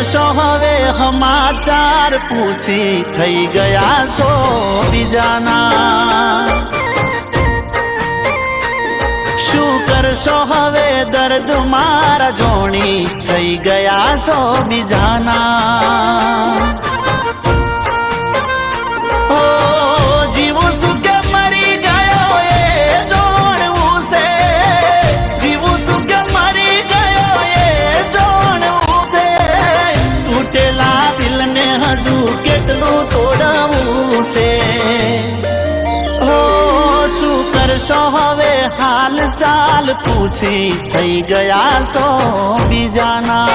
કરશો હવે સમાચાર પૂછી થઈ ગયા છો બીજાના શું કરશો હવે દર્દ મારા જોણી થઈ ગયા છો બીજાના જીવું શું કે મરી ગયો એ જોણવું છે જીવું શું કે મરી ગયો એ જોણવું છે તૂટેલા દિલને હજુ કેટલું તોડવું છે શું કરશો હવે હાલ ચાલ પૂછી થઈ ગયા છો બીજાના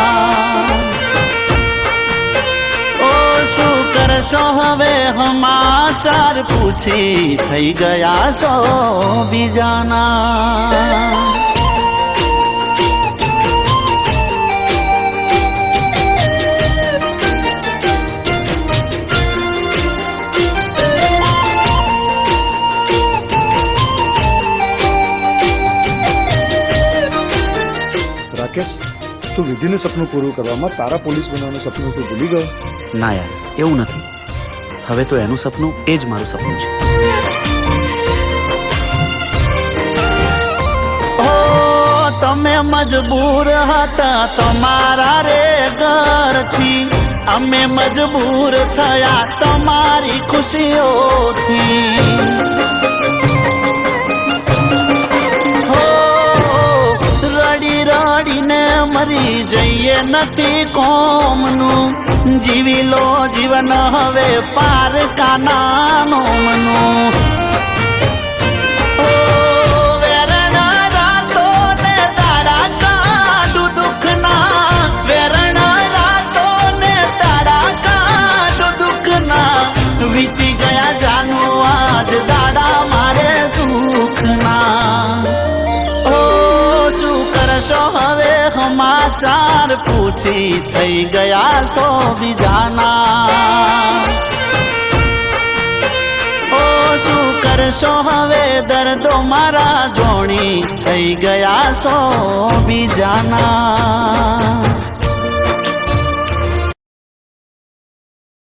શું કરશો હવે સમાચાર પૂછી થઈ ગયા છો બીજાના રાકેશ, તું વિધિનું સપનું પૂરું કરવામાં તારા પોલીસ બનવાનું સપનું તું ભૂલી ગયો? ના યાર, એવું નથી. હવે તો એનું સપનું એ જ મારું સપનું છે. તમે મજબૂર હતા તમારા રે ઘરથી અમે મજબૂર થયા તમારી ખુશીઓથી રડીને મરી જઈએ નથી કોમનું જીવી લો જીવન હવે પાર કાનાનો મનું વેરણા રાતો ને તારા કાઢું દુઃખના વેરણા રાતો ને તારા કાઢું દુઃખના વીતી ગયા જાનો આજ દાડા મારે સુખના કરશો હવે સમાચાર પૂછી થઈ ગયા છો બીજાના શું કરશો હવે દર્દો મારા જોણી થઈ ગયા છો બીજાના